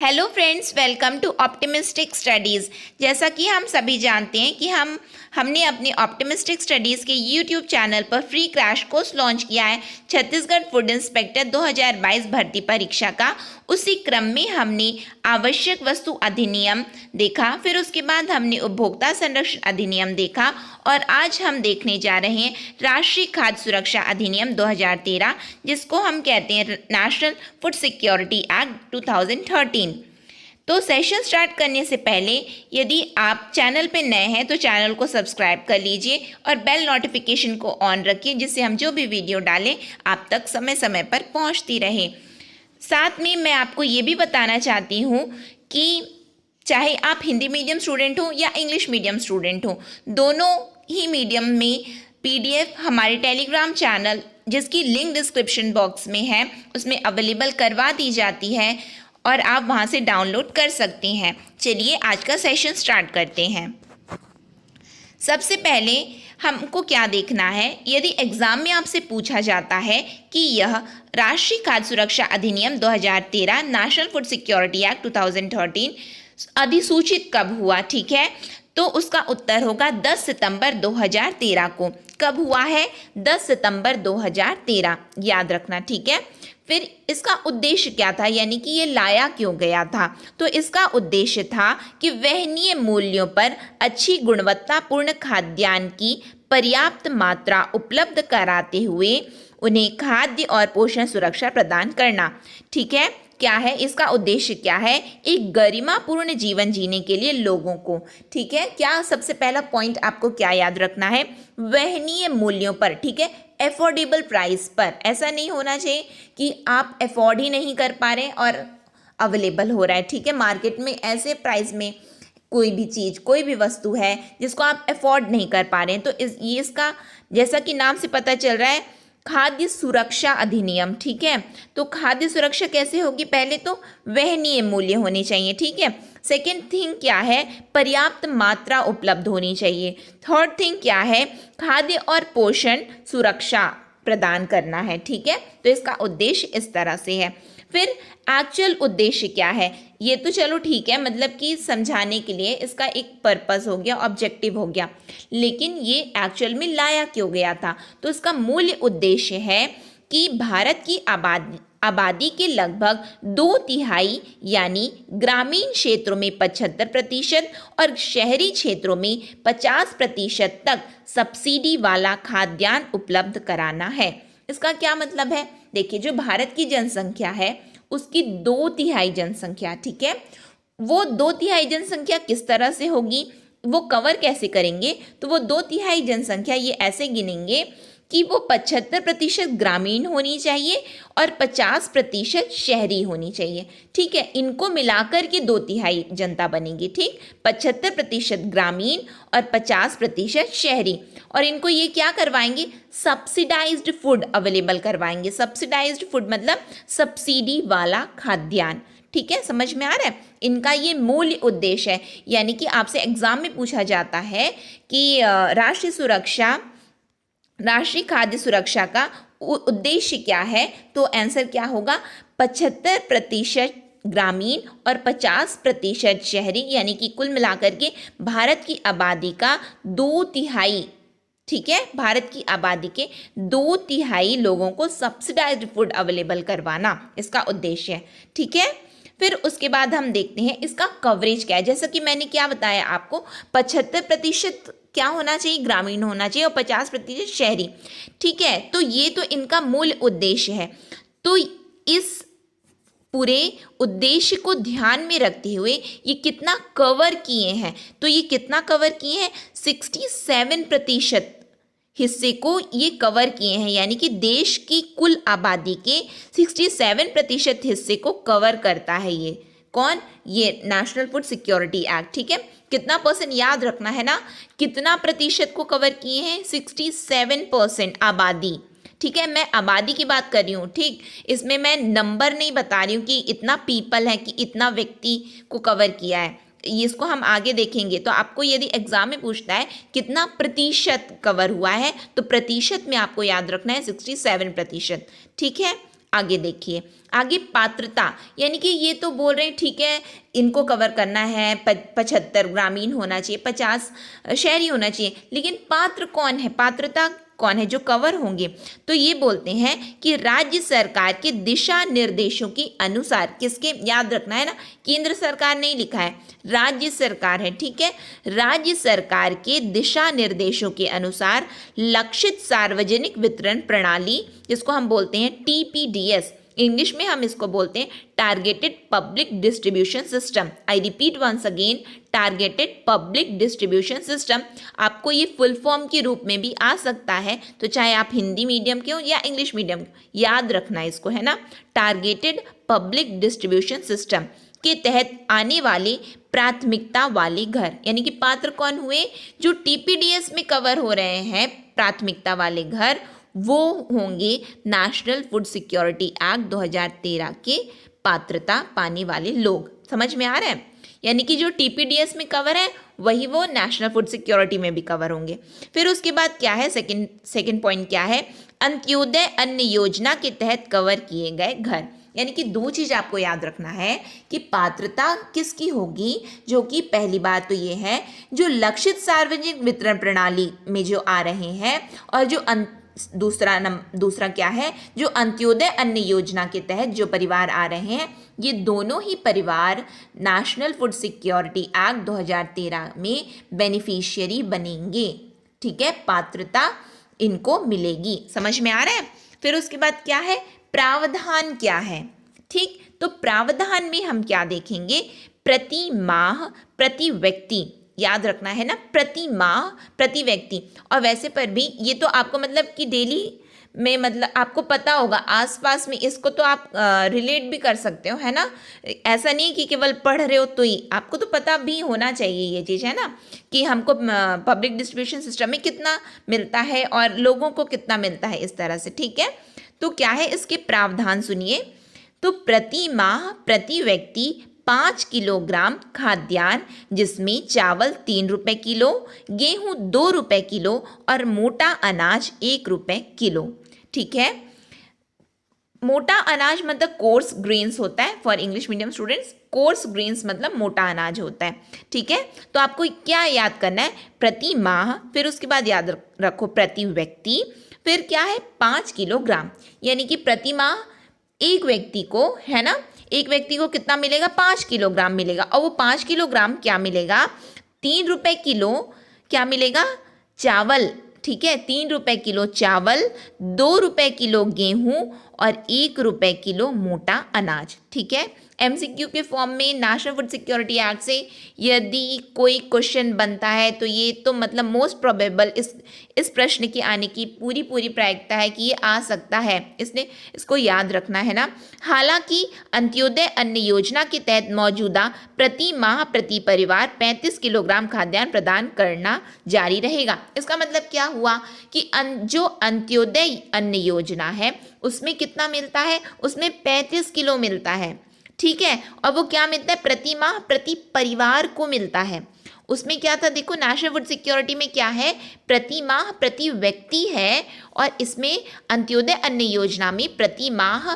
Hello friends, welcome to optimistic studies. जैसा कि हम सभी जानते हैं कि हमने अपने ऑप्टिमिस्टिक स्टडीज़ के यूट्यूब चैनल पर फ्री क्रैश कोर्स लॉन्च किया है छत्तीसगढ़ फूड इंस्पेक्टर 2022 भर्ती परीक्षा का। उसी क्रम में हमने आवश्यक वस्तु अधिनियम देखा, फिर उसके बाद हमने उपभोक्ता संरक्षण अधिनियम देखा और आज हम देखने जा रहे हैं राष्ट्रीय खाद्य सुरक्षा अधिनियम 2013, जिसको हम कहते हैं नेशनल फूड सिक्योरिटी एक्ट 2013। तो सेशन स्टार्ट करने से पहले यदि आप चैनल पे नए हैं तो चैनल को सब्सक्राइब कर लीजिए और बेल नोटिफिकेशन को ऑन रखिए, जिससे हम जो भी वीडियो डालें आप तक समय समय पर पहुंचती रहे। साथ में मैं आपको ये भी बताना चाहती हूँ कि चाहे आप हिंदी मीडियम स्टूडेंट हो या इंग्लिश मीडियम स्टूडेंट हो, दोनों ही मीडियम में पीडीएफ हमारे टेलीग्राम चैनल, जिसकी लिंक डिस्क्रिप्शन बॉक्स में है, उसमें अवेलेबल करवा दी जाती है और आप वहां से डाउनलोड कर सकते हैं। चलिए आज का सेशन स्टार्ट करते हैं। सबसे पहले हमको क्या देखना है, यदि एग्जाम में आपसे पूछा जाता है कि यह राष्ट्रीय खाद्य सुरक्षा अधिनियम 2013 नेशनल फूड सिक्योरिटी एक्ट 2013 अधिसूचित कब हुआ, ठीक है, तो उसका उत्तर होगा 10 सितंबर 2013 को। कब हुआ है? 10 सितंबर 2013, याद रखना, ठीक है। फिर इसका उद्देश्य क्या था, यानी कि ये लाया क्यों गया था? तो इसका उद्देश्य था कि वहनीय मूल्यों पर अच्छी गुणवत्तापूर्ण खाद्यान्न की पर्याप्त मात्रा उपलब्ध कराते हुए उन्हें खाद्य और पोषण सुरक्षा प्रदान करना, ठीक है। क्या है इसका उद्देश्य? क्या है? एक गरिमापूर्ण जीवन जीने के लिए लोगों को, ठीक है। क्या सबसे पहला पॉइंट आपको क्या याद रखना है? वहनीय मूल्यों पर, ठीक है, एफोर्डेबल प्राइस पर। ऐसा नहीं होना चाहिए कि आप अफोर्ड ही नहीं कर पा रहे और अवेलेबल हो रहा है, ठीक है, मार्केट में ऐसे प्राइस में कोई भी चीज़, कोई भी वस्तु है जिसको आप अफोर्ड नहीं कर पा रहे हैं, तो ये इसका, जैसा कि नाम से पता चल रहा है, खाद्य सुरक्षा अधिनियम, ठीक है। तो खाद्य सुरक्षा कैसे होगी? पहले तो वहनीय मूल्य होने चाहिए, ठीक है। सेकेंड थिंग क्या है? पर्याप्त मात्रा उपलब्ध होनी चाहिए। थर्ड थिंग क्या है? खाद्य और पोषण सुरक्षा प्रदान करना है, ठीक है। तो इसका उद्देश्य इस तरह से है। फिर एक्चुअल उद्देश्य क्या है? ये तो चलो ठीक है, मतलब कि समझाने के लिए इसका एक पर्पस हो गया, ऑब्जेक्टिव हो गया, लेकिन ये एक्चुअल में लाया क्यों गया था? तो इसका मूल उद्देश्य है कि भारत की आबादी के लगभग 2/3 यानी ग्रामीण क्षेत्रों में 75% और शहरी क्षेत्रों में 50% तक सब्सिडी वाला खाद्यान्न उपलब्ध कराना है। इसका क्या मतलब है? देखिए, जो भारत की जनसंख्या है उसकी 2/3 जनसंख्या, ठीक है, वो 2/3 जनसंख्या किस तरह से होगी, वो कवर कैसे करेंगे? तो वो 2/3 जनसंख्या ये ऐसे गिनेंगे कि वो 75% ग्रामीण होनी चाहिए और 50% शहरी होनी चाहिए, ठीक है। इनको मिलाकर के 2/3 जनता बनेगी, ठीक, 75% ग्रामीण और 50% शहरी। और इनको ये क्या करवाएंगे? सब्सिडाइज्ड फूड अवेलेबल करवाएंगे। सब्सिडाइज्ड फूड मतलब सब्सिडी वाला खाद्यान्न, ठीक है, समझ में आ रहा है? इनका ये मूल उद्देश्य है। यानी कि आपसे एग्जाम में पूछा जाता है कि राष्ट्रीय खाद्य सुरक्षा का उद्देश्य क्या है, तो आंसर क्या होगा? 75% ग्रामीण और 50% शहरी, यानी कि कुल मिलाकर के भारत की आबादी का 2/3, ठीक है, भारत की आबादी के 2/3 लोगों को सब्सिडाइज्ड फूड अवेलेबल करवाना इसका उद्देश्य है, ठीक है। फिर उसके बाद हम देखते हैं इसका कवरेज क्या है। जैसा कि मैंने क्या बताया आपको, 75% क्या होना चाहिए? ग्रामीण होना चाहिए और 50% शहरी, ठीक है। तो ये तो इनका मूल उद्देश्य है। तो इस पूरे उद्देश्य को ध्यान में रखते हुए ये कितना कवर किए हैं? तो ये कितना कवर किए हैं? 67% हिस्से को ये कवर किए हैं, यानी कि देश की कुल आबादी के 67% हिस्से को कवर करता है। ये कौन? ये नेशनल फूड सिक्योरिटी एक्ट, ठीक है। कितना परसेंट याद रखना है ना, कितना प्रतिशत को कवर किए हैं? 67% आबादी, ठीक है। मैं आबादी की बात कर रही हूँ, ठीक, इसमें मैं नंबर नहीं बता रही हूँ कि इतना पीपल है, कि इतना व्यक्ति को कवर किया है। इसको हम आगे देखेंगे। तो आपको यदि एग्जाम में पूछता है कितना प्रतिशत कवर हुआ है, तो प्रतिशत में आपको याद रखना है 67%, ठीक है। आगे देखिए, आगे पात्रता, यानी कि ये तो बोल रहे हैं ठीक है इनको कवर करना है, 75 ग्रामीण होना चाहिए, 50 शहरी होना चाहिए, लेकिन पात्र कौन है, पात्रता कौन है जो कवर होंगे? तो ये बोलते हैं कि राज्य सरकार के दिशा निर्देशों के अनुसार, किसके, याद रखना है ना, केंद्र सरकार नहीं लिखा है, राज्य सरकार है, ठीक है, राज्य सरकार के दिशा निर्देशों के अनुसार लक्षित सार्वजनिक वितरण प्रणाली, जिसको हम बोलते हैं TPDS, इंग्लिश में हम इसको बोलते हैं targeted public distribution system. I repeat once again, targeted public distribution system. आपको ये फुल फॉर्म के रूप में भी आ सकता है, तो चाहे आप हिंदी मीडियम के हो या इंग्लिश मीडियम, याद रखना इसको, है ना, टारगेटेड पब्लिक डिस्ट्रीब्यूशन सिस्टम के तहत आने वाले प्राथमिकता वाले घर, यानी कि पात्र कौन हुए, जो TPDS में कवर हो रहे हैं प्राथमिकता वाले घर, वो होंगे नेशनल फूड सिक्योरिटी एक्ट 2013 के पात्रता पाने वाले लोग। समझ में आ रहा है? यानी कि जो TPDS में कवर है वही वो नेशनल फूड सिक्योरिटी में भी कवर होंगे। फिर उसके बाद क्या है, सेकंड पॉइंट क्या है, अंत्योदय अन्न योजना के तहत कवर किए गए घर। यानी कि दो चीज़ आपको याद रखना है कि पात्रता किसकी होगी, जो कि पहली बात तो ये है जो लक्षित सार्वजनिक वितरण प्रणाली में जो आ रहे हैं, और जो दूसरा क्या है, जो अंत्योदय अन्न योजना के तहत जो परिवार आ रहे हैं, ये दोनों ही परिवार नेशनल फूड सिक्योरिटी एक्ट 2013 में बेनिफिशियरी बनेंगे। ठीक है, पात्रता इनको मिलेगी। समझ में आ रहा है? फिर उसके बाद क्या है, प्रावधान क्या है। ठीक, तो प्रावधान में हम क्या देखेंगे, प्रति माह प्रति व्यक्ति, याद रखना है ना, प्रति माह प्रति व्यक्ति। और वैसे पर भी ये तो आपको मतलब कि डेली में, मतलब आपको पता होगा आसपास में, इसको तो आप रिलेट भी कर सकते हो, है ना। ऐसा नहीं कि केवल पढ़ रहे हो तो ही, आपको तो पता भी होना चाहिए ये चीज़, है ना, कि हमको पब्लिक डिस्ट्रीब्यूशन सिस्टम में कितना मिलता है और लोगों को कितना मिलता है, इस तरह से। ठीक है, तो क्या है इसके प्रावधान सुनिए। तो प्रति माह प्रति व्यक्ति 5 किलोग्राम खाद्यान्न, जिसमें चावल 3 रुपये किलो, गेहूं 2 रुपये किलो और मोटा अनाज 1 रुपये किलो। ठीक है, मोटा अनाज मतलब कोर्स ग्रेन्स होता है for English medium students, course grains मतलब मोटा अनाज होता है। ठीक है, तो आपको क्या याद करना है, प्रति माह, फिर उसके बाद याद रखो प्रति व्यक्ति, फिर क्या है 5 किलोग्राम, यानी कि प्रति माह एक व्यक्ति को, है ना, एक व्यक्ति को कितना मिलेगा, 5 किलोग्राम मिलेगा। और वो 5 किलोग्राम क्या मिलेगा, 3 रुपये किलो क्या मिलेगा, चावल। ठीक है, 3 रुपये किलो चावल, 2 रुपये किलो गेहूं और 1 रुपये किलो मोटा अनाज। ठीक है, MCQ के फॉर्म में नेशनल फूड सिक्योरिटी एक्ट से यदि कोई क्वेश्चन बनता है तो ये तो मतलब मोस्ट प्रोबेबल इस प्रश्न के आने की पूरी प्रायिकता है कि ये आ सकता है, इसलिए इसको याद रखना है ना। हालांकि अंत्योदय अन्न योजना के तहत मौजूदा प्रति माह प्रति परिवार 35 किलोग्राम खाद्यान्न प्रदान करना जारी रहेगा। इसका मतलब क्या हुआ कि जो अंत्योदय अन्न योजना है उसमें कितना मिलता है, उसमें 35 किलो मिलता है। ठीक है, और वो क्या मिलता है, प्रति माह प्रति परिवार को मिलता है। उसमें क्या था, देखो नेशनल फूड सिक्योरिटी में क्या है, प्रति माह प्रति व्यक्ति है, और इसमें अंत्योदय अन्न योजना में प्रति माह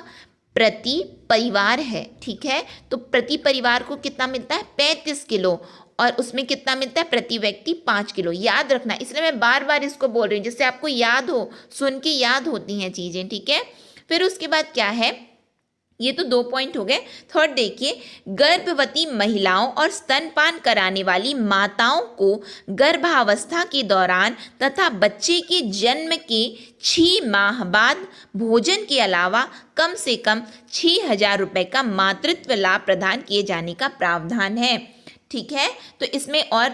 प्रति परिवार है। ठीक है, तो प्रति परिवार को कितना मिलता है, 35 किलो, और उसमें कितना मिलता है, प्रति व्यक्ति 5 किलो। याद रखना, इसलिए मैं बार बार इसको बोल रही हूँ जिससे आपको याद हो, सुन के याद होती हैं चीज़ें। ठीक है, फिर उसके बाद क्या है, ये तो 2 पॉइंट हो गए। थर्ड देखिए, गर्भवती महिलाओं और स्तनपान कराने वाली माताओं को गर्भावस्था के दौरान तथा बच्चे के जन्म के 6 माह बाद भोजन के अलावा कम से कम 6,000 रुपये का मातृत्व लाभ प्रदान किए जाने का प्रावधान है। ठीक है, तो इसमें और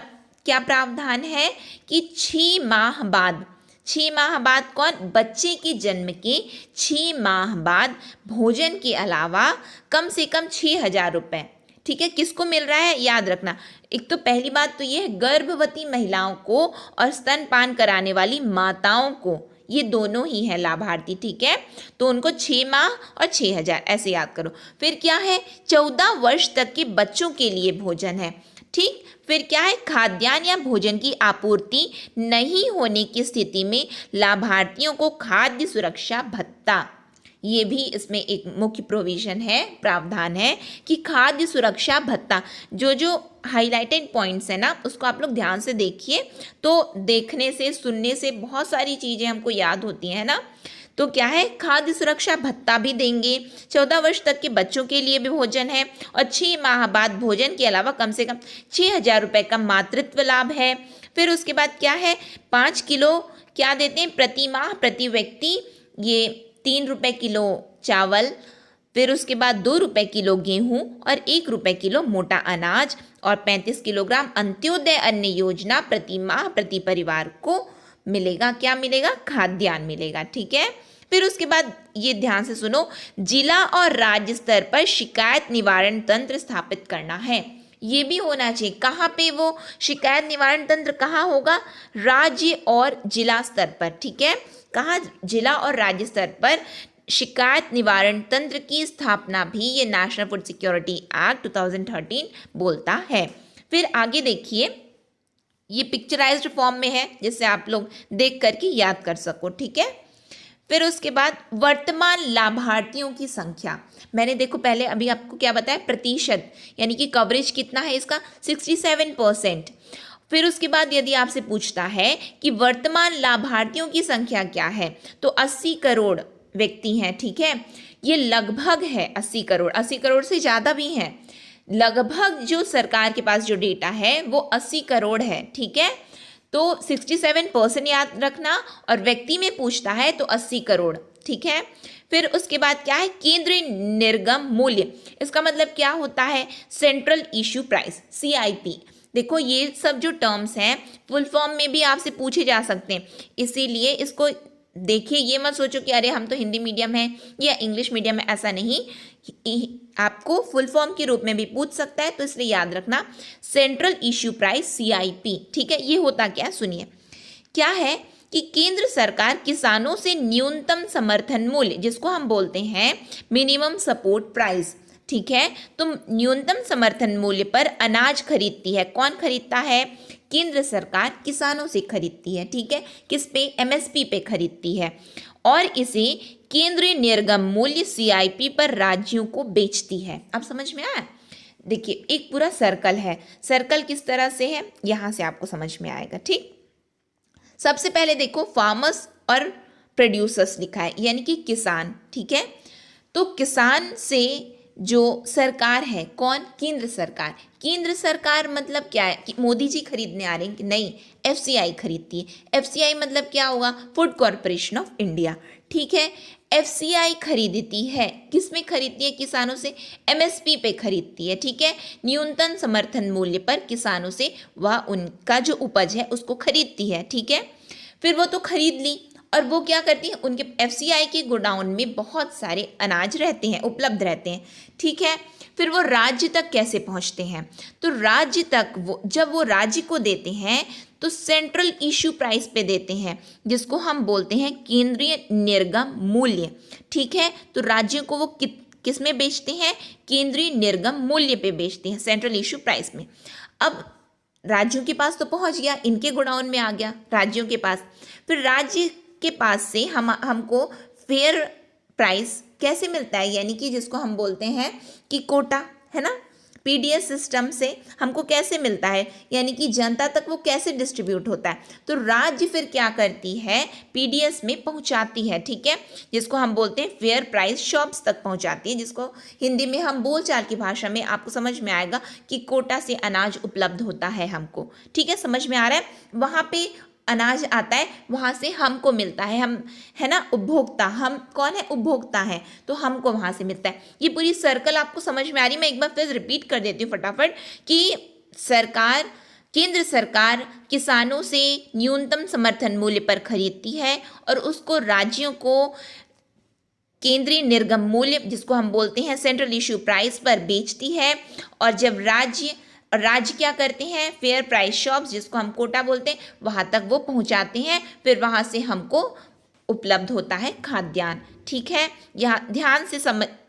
क्या प्रावधान है कि 6 माह बाद, 6 माह बाद कौन, बच्चे के जन्म के 6 माह बाद भोजन के अलावा कम से कम 6,000 रुपये। ठीक है, किसको मिल रहा है, याद रखना। एक तो पहली बात तो ये है गर्भवती महिलाओं को और स्तनपान कराने वाली माताओं को, ये दोनों ही है लाभार्थी। ठीक है, तो उनको 6 माह और 6,000 ऐसे याद करो। फिर क्या है, 14 वर्ष तक के बच्चों के लिए भोजन है। ठीक, फिर क्या है, खाद्यान्न या भोजन की आपूर्ति नहीं होने की स्थिति में लाभार्थियों को खाद्य सुरक्षा भत्ता, ये भी इसमें एक मुख्य प्रोविज़न है, प्रावधान है कि खाद्य सुरक्षा भत्ता, जो हाईलाइटेड पॉइंट्स है ना उसको आप लोग ध्यान से देखिए, तो देखने से सुनने से बहुत सारी चीज़ें हमको याद होती हैं ना। तो क्या है, खाद्य सुरक्षा भत्ता भी देंगे, 14 वर्ष तक के बच्चों के लिए भी भोजन है, और 6 माह बाद भोजन के अलावा कम से कम 6,000 रुपये का मातृत्व लाभ है। फिर उसके बाद क्या है, 5 किलो क्या देते हैं प्रति माह प्रति व्यक्ति, ये 3 रुपये किलो चावल, फिर उसके बाद 2 रुपये किलो गेहूं और 1 रुपये किलो मोटा अनाज, और 35 किलोग्राम अंत्योदय अन्न योजना प्रति माह प्रति परिवार को मिलेगा। क्या मिलेगा, खाद्यान्न मिलेगा। ठीक है, फिर उसके बाद ये ध्यान से सुनो, जिला और राज्य स्तर पर शिकायत निवारण तंत्र स्थापित करना है। ये भी होना चाहिए। कहाँ पे वो शिकायत निवारण तंत्र कहाँ होगा, राज्य और जिला स्तर पर। ठीक है, कहाँ, जिला और राज्य स्तर पर शिकायत निवारण तंत्र की स्थापना भी ये नेशनल फूड सिक्योरिटी एक्ट 2013 बोलता है। फिर आगे देखिए, ये पिक्चराइज्ड फॉर्म में है जिससे आप लोग देख करके याद कर सको। ठीक है, फिर उसके बाद वर्तमान लाभार्थियों की संख्या, मैंने देखो पहले अभी आपको क्या बताया, प्रतिशत, यानी कि कवरेज कितना है इसका, 67%। फिर उसके बाद यदि आपसे पूछता है कि वर्तमान लाभार्थियों की संख्या क्या है, तो 80 करोड़ व्यक्ति हैं। ठीक है, ये लगभग है 80 करोड़, 80 करोड़ से ज़्यादा भी हैं, लगभग जो सरकार के पास जो डेटा है वो 80 करोड़ है। ठीक है, तो 67% याद रखना, और व्यक्ति में पूछता है तो 80 करोड़। ठीक है, फिर उसके बाद क्या है, केंद्रीय निर्गम मूल्य, इसका मतलब क्या होता है, सेंट्रल इश्यू प्राइस, CIP। देखो ये सब जो टर्म्स हैं फुल फॉर्म में भी आपसे पूछे जा सकते हैं, इसीलिए इसको देखिए, ये मत सोचो कि अरे हम तो हिंदी मीडियम है या इंग्लिश मीडियम है, ऐसा नहीं, आपको फुल फॉर्म के रूप में भी पूछ सकता है, तो इसलिए याद रखना सेंट्रल इश्यू प्राइस, CIP। ठीक है, ये होता क्या, सुनिए, क्या है कि केंद्र सरकार किसानों से न्यूनतम समर्थन मूल्य, जिसको हम बोलते हैं मिनिमम सपोर्ट प्राइस, ठीक है, तो न्यूनतम समर्थन मूल्य पर अनाज खरीदती है। कौन खरीदता है, केंद्र सरकार किसानों से खरीदती है। ठीक है, किस पे, MSP पे खरीदती है, और इसे केंद्रीय निर्गम मूल्य CIP पर राज्यों को बेचती है। अब समझ में आया, देखिए एक पूरा सर्कल है, सर्कल किस तरह से है यहाँ से आपको समझ में आएगा। ठीक, सबसे पहले देखो फार्मर्स और प्रोड्यूसर्स लिखा है, यानी कि किसान। ठीक है, तो किसान से जो सरकार है, कौन, केंद्र सरकार। केंद्र सरकार मतलब क्या है कि मोदी जी खरीदने आ रहे हैं कि नहीं, FCI खरीदती है। FCI मतलब क्या होगा, फूड कॉरपोरेशन ऑफ इंडिया। ठीक है, FCI खरीदती है, किस में खरीदती है, किसानों से, MSP पे खरीदती है। ठीक है, न्यूनतम समर्थन मूल्य पर किसानों से वह उनका जो उपज है उसको खरीदती है। ठीक है, फिर वो तो खरीद ली, और वो क्या करती है, उनके FCI के गोडाउन में बहुत सारे अनाज रहते हैं, उपलब्ध रहते हैं। ठीक है, फिर वो राज्य तक कैसे पहुंचते हैं, तो राज्य तक वो जब वो राज्य को देते हैं तो सेंट्रल इश्यू प्राइस पे देते हैं, जिसको हम बोलते हैं केंद्रीय निर्गम मूल्य। ठीक है, तो राज्यों को वो किस में बेचते हैं, केंद्रीय निर्गम मूल्य पे बेचते हैं, सेंट्रल इश्यू प्राइस में। अब राज्यों के पास तो पहुंच गया, इनके गोडाउन में आ गया राज्यों के पास, फिर राज्य के पास से हमको फेयर प्राइस कैसे मिलता है, यानी कि जिसको हम बोलते हैं कि कोटा, है ना, PDS सिस्टम से हमको कैसे मिलता है, यानी कि जनता तक वो कैसे डिस्ट्रीब्यूट होता है, तो राज्य फिर क्या करती है, PDS में पहुंचाती है। ठीक है, जिसको हम बोलते हैं फेयर प्राइस शॉप्स तक पहुंचाती है, जिसको हिंदी में हम बोलचाल की भाषा में आपको समझ में आएगा कि कोटा से अनाज उपलब्ध होता है हमको। ठीक है, समझ में आ रहा है, वहाँ पे अनाज आता है, वहाँ से हमको मिलता है, हम है ना उपभोक्ता, हम कौन है, उपभोक्ता है, तो हमको वहाँ से मिलता है। ये पूरी सर्कल आपको समझ में आ रही है, मैं एक बार फिर रिपीट कर देती हूँ फटाफट कि सरकार, केंद्र सरकार किसानों से न्यूनतम समर्थन मूल्य पर खरीदती है और उसको राज्यों को केंद्रीय निर्गम मूल्य, जिसको हम बोलते हैं सेंट्रल इश्यू प्राइस पर बेचती है, और जब राज्य क्या करते हैं, फेयर प्राइस शॉप्स, जिसको हम कोटा बोलते हैं, वहाँ तक वो पहुँचाते हैं, फिर वहाँ से हमको उपलब्ध होता है खाद्यान्न। ठीक है, यहाँ ध्यान से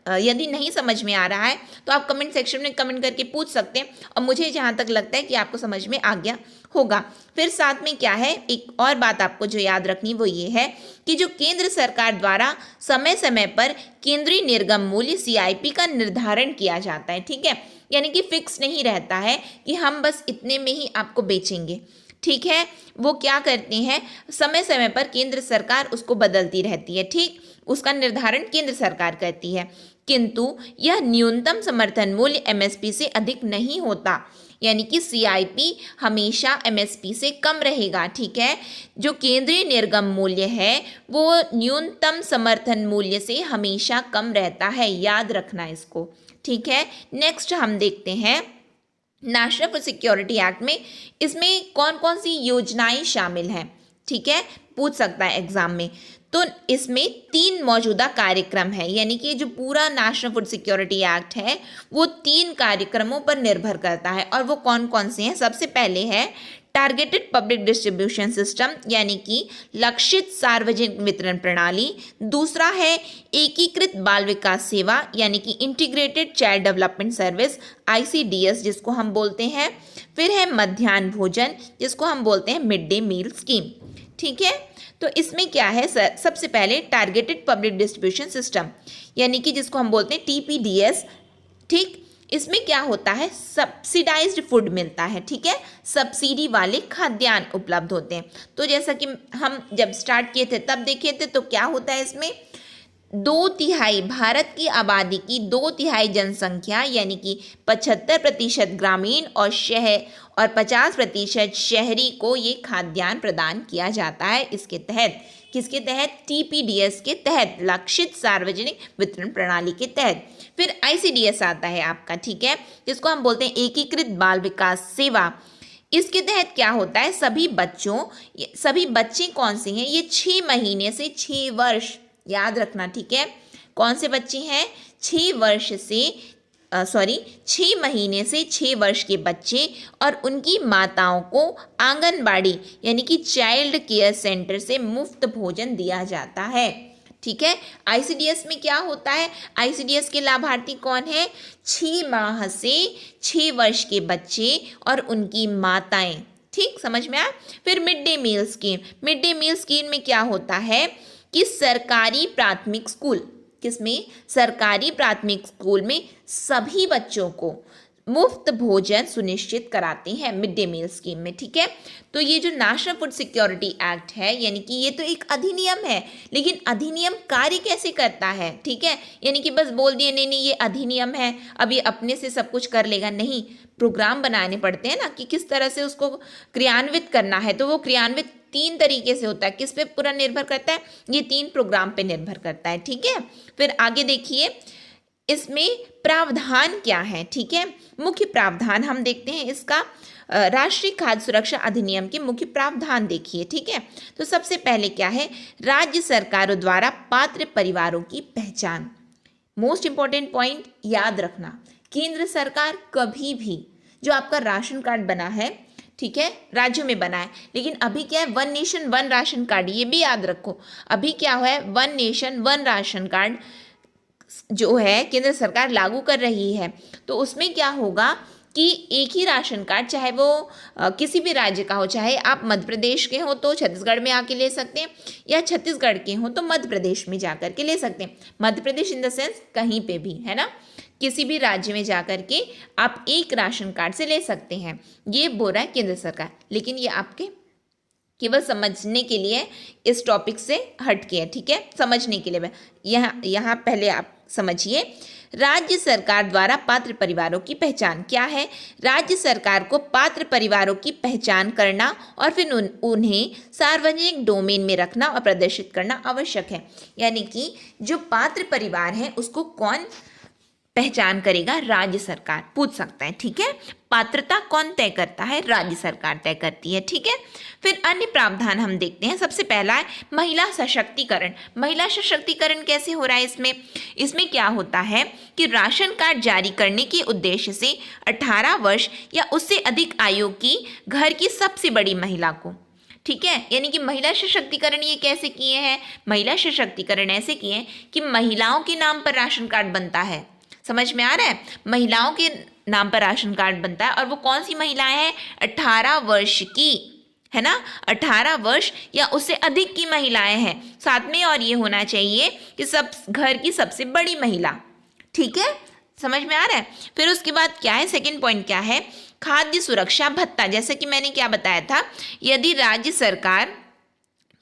यदि नहीं समझ में आ रहा है तो आप कमेंट सेक्शन में कमेंट करके पूछ सकते हैं, और मुझे जहाँ तक लगता है कि आपको समझ में आ गया होगा। फिर साथ में क्या है, एक और बात आपको जो याद रखनी वो ये है कि जो केंद्र सरकार द्वारा समय समय पर केंद्रीय निर्गम मूल्य CIP का निर्धारण किया जाता है, ठीक है, यानी कि फिक्स नहीं रहता है कि हम बस इतने में ही आपको बेचेंगे, ठीक है। वो क्या करते हैं, समय समय पर केंद्र सरकार उसको बदलती रहती है, ठीक, उसका निर्धारण केंद्र सरकार करती है, किंतु यह न्यूनतम समर्थन मूल्य MSP से अधिक नहीं होता, यानी कि CIP हमेशा MSP से कम रहेगा, ठीक है। जो केंद्रीय निर्गम मूल्य है वो न्यूनतम समर्थन मूल्य से हमेशा कम रहता है, याद रखना इसको, ठीक है। नेक्स्ट हम देखते हैं नेशनल फूड सिक्योरिटी एक्ट में इसमें कौन कौन सी योजनाएं शामिल हैं, ठीक है, पूछ सकता है एग्जाम में। तो इसमें 3 मौजूदा कार्यक्रम है, यानी कि जो पूरा नेशनल फूड सिक्योरिटी एक्ट है वो 3 कार्यक्रमों पर निर्भर करता है, और वो कौन कौन से हैं। सबसे पहले है टारगेटेड पब्लिक डिस्ट्रीब्यूशन सिस्टम, यानी कि लक्षित सार्वजनिक वितरण प्रणाली। दूसरा है एकीकृत बाल विकास सेवा, यानी कि integrated child development service, ICDS जिसको हम बोलते हैं। फिर है मध्याह्न भोजन, जिसको हम बोलते हैं मिड डे मील स्कीम, ठीक है। तो इसमें क्या है, सबसे पहले टारगेटेड पब्लिक डिस्ट्रीब्यूशन सिस्टम, यानी कि जिसको हम बोलते हैं TPDS, ठीक। इसमें क्या होता है, सब्सिडाइज्ड फूड मिलता है, ठीक है, सब्सिडी वाले खाद्यान्न उपलब्ध होते हैं। तो जैसा कि हम जब स्टार्ट किए थे तब देखे थे, तो क्या होता है इसमें 2/3 भारत की आबादी की 2/3 जनसंख्या, यानी कि 75% ग्रामीण और 50% शहरी को ये खाद्यान्न प्रदान किया जाता है। इसके तहत, किसके तहत, TPDS के तहत, लक्षित सार्वजनिक वितरण प्रणाली के तहत। फिर ICDS आता है आपका, ठीक है, जिसको हम बोलते हैं एकीकृत बाल विकास सेवा। इसके तहत क्या होता है, सभी बच्चे कौन से हैं, ये 6 महीने से 6 वर्ष, याद रखना, ठीक है, कौन से बच्चे हैं, 6 महीने से 6 वर्ष के बच्चे और उनकी माताओं को आंगनबाड़ी यानी कि चाइल्ड केयर सेंटर से मुफ्त भोजन दिया जाता है, ठीक है। ICDS में क्या होता है, ICDS के लाभार्थी कौन है, 6 माह से 6 वर्ष के बच्चे और उनकी माताएं, ठीक, समझ में आया। फिर mid day meal scheme, mid day meal scheme में क्या होता है कि सरकारी प्राथमिक स्कूल, किसमें, सरकारी प्राथमिक स्कूल में सभी बच्चों को मुफ्त भोजन सुनिश्चित कराते हैं मिड डे मील स्कीम में, ठीक है। तो ये जो नेशनल फूड सिक्योरिटी एक्ट है, यानी कि ये तो एक अधिनियम है, लेकिन अधिनियम कार्य कैसे करता है, ठीक है, यानी कि बस बोल दिए नहीं ये अधिनियम है, अब ये अपने से सब कुछ कर लेगा, नहीं, प्रोग्राम बनाने पड़ते हैं ना कि किस तरह से उसको क्रियान्वित करना है। तो वो क्रियान्वित 3 तरीके से होता है, किस पे पूरा निर्भर करता है, ये 3 प्रोग्राम पे निर्भर करता है, ठीक है। फिर आगे देखिए इसमें प्रावधान क्या है, ठीक है, मुख्य प्रावधान हम देखते हैं इसका। राष्ट्रीय खाद्य सुरक्षा अधिनियम के मुख्य प्रावधान देखिए, ठीक है। तो सबसे पहले क्या है, राज्य सरकारों द्वारा पात्र परिवारों की पहचान, मोस्ट इंपॉर्टेंट पॉइंट याद रखना, केंद्र सरकार कभी भी जो आपका राशन कार्ड बना है, ठीक है, राज्यों में बना है, लेकिन अभी क्या है, 1 नेशन 1 राशन कार्ड, ये भी याद रखो, अभी क्या है, 1 नेशन 1 राशन कार्ड जो है केंद्र सरकार लागू कर रही है। तो उसमें क्या होगा कि एक ही राशन कार्ड, चाहे वो किसी भी राज्य का हो, चाहे आप मध्य प्रदेश के हो तो छत्तीसगढ़ में आके ले सकते हैं, या छत्तीसगढ़ के हो तो मध्य प्रदेश में जा कर के ले सकते हैं। Madhya Pradesh in the sense कहीं पे भी, है ना, किसी भी राज्य में जा कर के आप एक राशन कार्ड से ले सकते हैं, ये बोल रहा है केंद्र सरकार। लेकिन ये आपके केवल समझने के लिए इस टॉपिक से हट के है, ठीक है, समझने के लिए यहाँ पहले आप समझिए। राज्य सरकार द्वारा पात्र परिवारों की पहचान क्या है, राज्य सरकार को पात्र परिवारों की पहचान करना और फिर उन्हें सार्वजनिक डोमेन में रखना और प्रदर्शित करना आवश्यक है। यानी कि जो पात्र परिवार है उसको कौन पहचान करेगा, राज्य सरकार, पूछ सकता है, ठीक है। पात्रता कौन तय करता है, राज्य सरकार तय करती है, ठीक है। फिर अन्य प्रावधान हम देखते हैं। सबसे पहला है महिला सशक्तिकरण। महिला सशक्तिकरण कैसे हो रहा है इसमें क्या होता है कि राशन कार्ड जारी करने के उद्देश्य से 18 वर्ष या उससे अधिक आयु की घर की सबसे बड़ी महिला को, ठीक है। यानी कि महिला सशक्तिकरण ये कैसे किए हैं, महिला सशक्तिकरण ऐसे किए हैं कि महिलाओं के नाम पर राशन कार्ड बनता है। समझ में आ रहा है, महिलाओं के नाम पर राशन कार्ड बनता है, और वो कौन सी महिलाएं हैं, 18 वर्ष की, है ना, 18 वर्ष या उससे अधिक की महिलाएं हैं। साथ में और ये होना चाहिए कि सब घर की सबसे बड़ी महिला। ठीक है, समझ में आ रहा है। फिर उसके बाद क्या है, सेकंड पॉइंट क्या है, खाद्य सुरक्षा भत्ता। जैसे कि मैंने क्या बताया था, यदि राज्य सरकार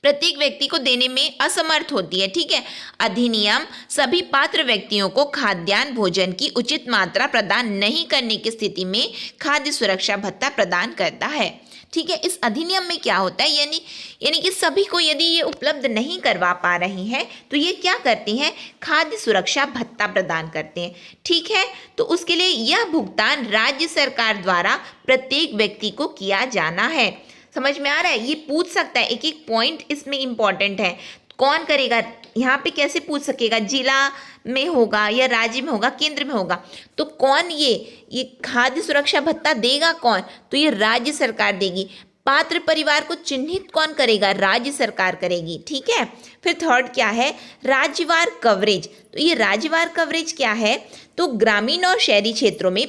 प्रत्येक व्यक्ति को देने में असमर्थ होती है, ठीक है, अधिनियम सभी पात्र व्यक्तियों को खाद्यान्न भोजन की उचित मात्रा प्रदान नहीं करने की स्थिति में खाद्य सुरक्षा भत्ता प्रदान करता है। ठीक है, इस अधिनियम में क्या होता है, यानी कि सभी को यदि ये उपलब्ध नहीं करवा पा रही हैं तो ये क्या करती हैं, खाद्य सुरक्षा भत्ता प्रदान करते हैं। ठीक है, तो उसके लिए यह भुगतान राज्य सरकार द्वारा प्रत्येक व्यक्ति को किया जाना है। समझ में आ रहा है, ये पूछ सकता है, एक एक पॉइंट इसमें इंपॉर्टेंट है। कौन करेगा, यहाँ पे कैसे पूछ सकेगा, जिला में होगा या राज्य में होगा, केंद्र में होगा, तो कौन ये खाद्य सुरक्षा भत्ता देगा कौन, तो ये राज्य सरकार देगी। पात्र परिवार को चिन्हित कौन करेगा, राज्य सरकार करेगी। ठीक है, फिर थर्ड क्या है, राज्यवार कवरेज। तो ये राज्यवार कवरेज क्या है, तो ग्रामीण और शहरी क्षेत्रों में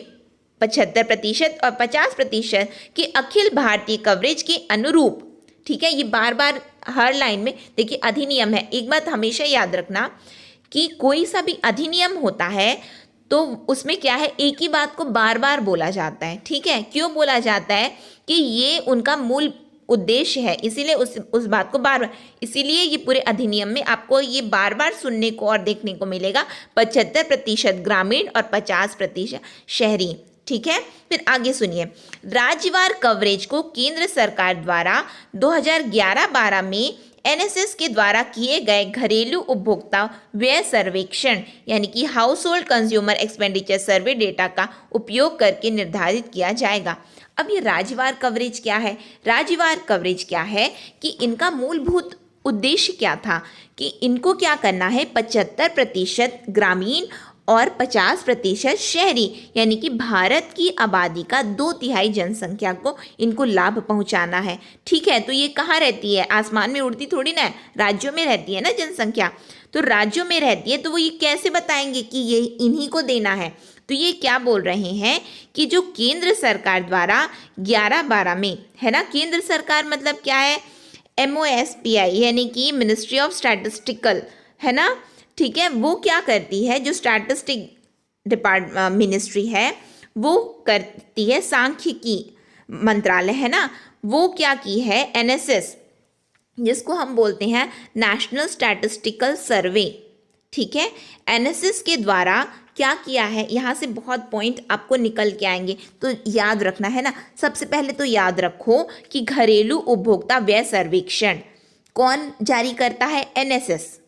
75% और 50% के अखिल भारतीय कवरेज के अनुरूप। ठीक है, ये बार बार हर लाइन में देखिए अधिनियम है। एक बात हमेशा याद रखना कि कोई सा भी अधिनियम होता है तो उसमें क्या है, एक ही बात को बार बार बोला जाता है। ठीक है, क्यों बोला जाता है कि ये उनका मूल उद्देश्य है, इसीलिए उस बात को बार बार, इसीलिए ये पूरे अधिनियम में आपको ये बार बार सुनने को और देखने को मिलेगा, 75% ग्रामीण और 50% शहरी। ठीक है, फिर आगे सुनिए, राज्यवार कवरेज को केंद्र सरकार द्वारा 2011-12 में एनएसएस के द्वारा किए गए घरेलू उपभोक्ता व्यय सर्वेक्षण यानी कि house hold consumer expenditure survey data का उपयोग करके निर्धारित किया जाएगा। अब ये राज्यवार कवरेज क्या है, राज्यवार कवरेज क्या है कि इनका मूलभूत उद्देश्य क्या था कि इनको क्या करना है, 75% ग्रामीण और 50% शहरी यानी कि भारत की आबादी का 2/3 जनसंख्या को इनको लाभ पहुंचाना है। ठीक है, तो ये कहाँ रहती है, आसमान में उड़ती थोड़ी ना है, राज्यों में रहती है ना जनसंख्या, तो राज्यों में रहती है, तो वो ये कैसे बताएंगे कि ये इन्हीं को देना है। तो ये क्या बोल रहे हैं कि जो केंद्र सरकार द्वारा 11-12 में, है ना, केंद्र सरकार मतलब क्या है, MOSPI यानी कि मिनिस्ट्री ऑफ स्टैटिस्टिकल, है ना, ठीक है, वो क्या करती है, जो स्टैटिस्टिक मिनिस्ट्री है वो करती है, सांख्यिकी मंत्रालय है ना, वो क्या की है, एनएसएस जिसको हम बोलते हैं नेशनल स्टैटिस्टिकल सर्वे। ठीक है, एनएसएस के द्वारा क्या किया है, यहाँ से बहुत पॉइंट आपको निकल के आएंगे तो याद रखना है ना। सबसे पहले तो याद रखो कि घरेलू उपभोक्ता व्यय सर्वेक्षण कौन जारी करता है, एनएसएस।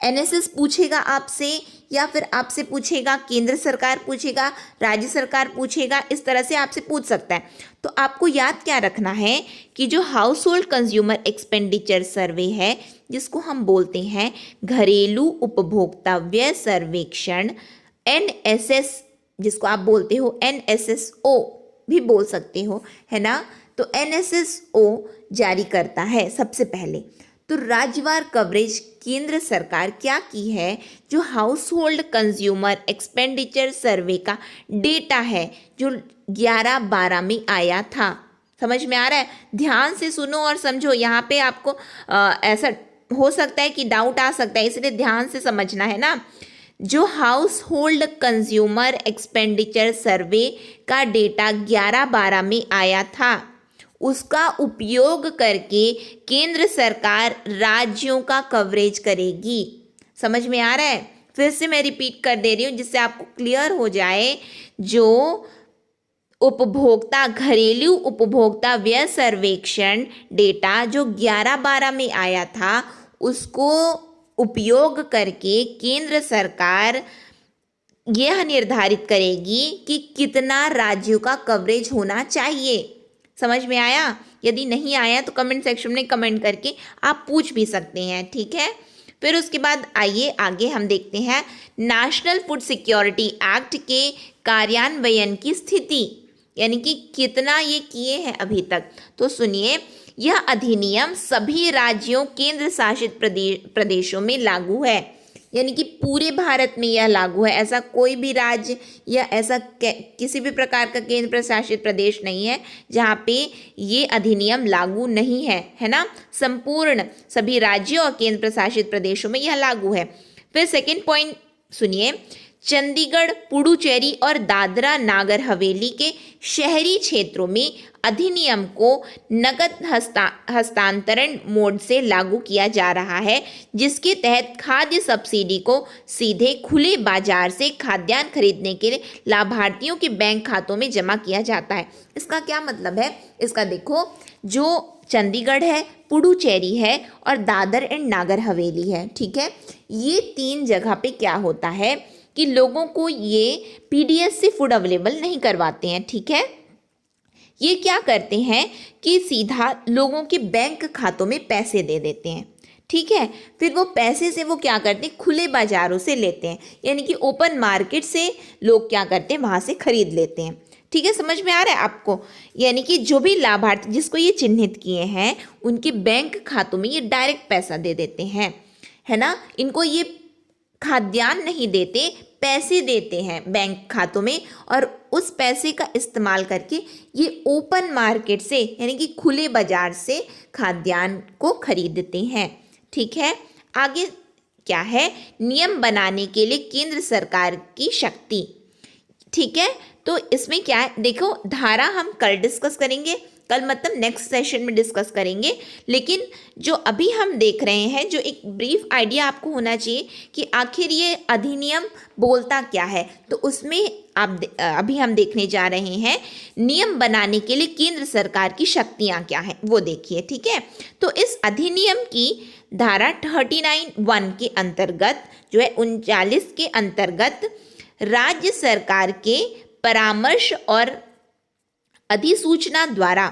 एनएसएस पूछेगा आपसे या फिर आपसे पूछेगा, केंद्र सरकार पूछेगा, राज्य सरकार पूछेगा, इस तरह से आपसे पूछ सकता है। तो आपको याद क्या रखना है कि जो हाउस होल्ड कंज्यूमर एक्सपेंडिचर सर्वे है जिसको हम बोलते हैं घरेलू उपभोक्ता व्यय सर्वेक्षण, एनएसएस जिसको आप बोलते हो एनएसएसओ भी बोल सकते हो, है ना, तो एनएसएसओ जारी करता है सबसे पहले। तो राज्यवार कवरेज केंद्र सरकार क्या की है, जो हाउस होल्ड कंज्यूमर एक्सपेंडिचर सर्वे का डेटा है जो 11-12 में आया था। समझ में आ रहा है, ध्यान से सुनो और समझो, यहाँ पे आपको ऐसा हो सकता है कि डाउट आ सकता है, इसलिए ध्यान से समझना है ना। जो हाउस होल्ड कंज्यूमर एक्सपेंडिचर सर्वे का डेटा 11-12 में आया था उसका उपयोग करके केंद्र सरकार राज्यों का कवरेज करेगी। समझ में आ रहा है, फिर से मैं रिपीट कर दे रही हूँ जिससे आपको क्लियर हो जाए। जो उपभोक्ता घरेलू उपभोक्ता व्यय सर्वेक्षण डेटा जो 11-12 में आया था उसको उपयोग करके केंद्र सरकार यह निर्धारित करेगी कि कितना राज्यों का कवरेज होना चाहिए। समझ में आया, यदि नहीं आया तो कमेंट सेक्शन में कमेंट करके आप पूछ भी सकते हैं। ठीक है, फिर उसके बाद आइए आगे हम देखते हैं नेशनल फूड सिक्योरिटी एक्ट के कार्यान्वयन की स्थिति। यानी कि कितना ये किए हैं अभी तक। तो सुनिए, यह अधिनियम सभी राज्यों केंद्र शासित प्रदेशों में लागू है, यानी कि पूरे भारत में यह लागू है। ऐसा कोई भी राज्य या ऐसा किसी भी प्रकार का केंद्र प्रशासित प्रदेश नहीं है जहाँ पे ये अधिनियम लागू नहीं है, है ना। संपूर्ण सभी राज्यों और केंद्र प्रशासित प्रदेशों में यह लागू है। फिर सेकंड पॉइंट सुनिए, चंडीगढ़, पुडुचेरी और दादरा नागर हवेली के शहरी क्षेत्रों में अधिनियम को नकद हस्तांतरण मोड से लागू किया जा रहा है, जिसके तहत खाद्य सब्सिडी को सीधे खुले बाजार से खाद्यान्न खरीदने के लिए लाभार्थियों के बैंक खातों में जमा किया जाता है। इसका क्या मतलब है? इसका देखो, जो चंडीगढ़ है, पुडुचेरी है और दादर एंड नागर हवेली है, ठीक है, ये 3 जगह पे क्या होता है कि लोगों को ये पीडीएस से फूड अवेलेबल नहीं करवाते हैं, ठीक है। ये क्या करते हैं कि सीधा लोगों के बैंक खातों में पैसे दे देते हैं, ठीक है। फिर वो पैसे से वो क्या करते हैं, खुले बाजारों से लेते हैं, यानी कि ओपन मार्केट से लोग क्या करते हैं, वहाँ से खरीद लेते हैं, ठीक है। समझ में आ रहा है आपको? यानी कि जो भी लाभार्थी जिसको ये चिन्हित किए हैं उनके बैंक खातों में ये डायरेक्ट पैसा दे देते हैं, है ना। इनको ये खाद्यान्न नहीं देते, पैसे देते हैं बैंक खातों में, और उस पैसे का इस्तेमाल करके ये ओपन मार्केट से यानी कि खुले बाजार से खाद्यान्न को खरीदते हैं, ठीक है। आगे क्या है, नियम बनाने के लिए केंद्र सरकार की शक्ति, ठीक है। तो इसमें क्या है, देखो धारा हम कल डिस्कस करेंगे, कल मतलब नेक्स्ट सेशन में डिस्कस करेंगे, लेकिन जो अभी हम देख रहे हैं, जो एक ब्रीफ आइडिया आपको होना चाहिए कि आखिर ये अधिनियम बोलता क्या है, तो उसमें अभी हम देखने जा रहे हैं नियम बनाने के लिए केंद्र सरकार की शक्तियां क्या हैं, वो देखिए, ठीक है। तो इस अधिनियम की धारा 39(1) के अंतर्गत जो है 39 के अंतर्गत राज्य सरकार के परामर्श और अधिसूचना द्वारा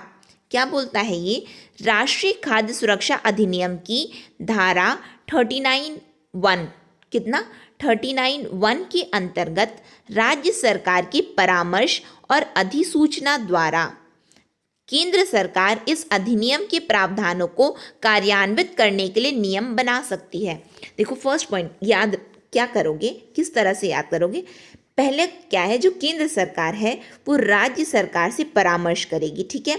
क्या बोलता है, ये राष्ट्रीय खाद्य सुरक्षा अधिनियम की धारा 39(1) कितना 39(1) के अंतर्गत राज्य सरकार के परामर्श और अधिसूचना द्वारा केंद्र सरकार इस अधिनियम के प्रावधानों को कार्यान्वित करने के लिए नियम बना सकती है। देखो फर्स्ट पॉइंट याद क्या करोगे, किस तरह से याद करोगे, पहले क्या है, जो केंद्र सरकार है वो राज्य सरकार से परामर्श करेगी, ठीक है।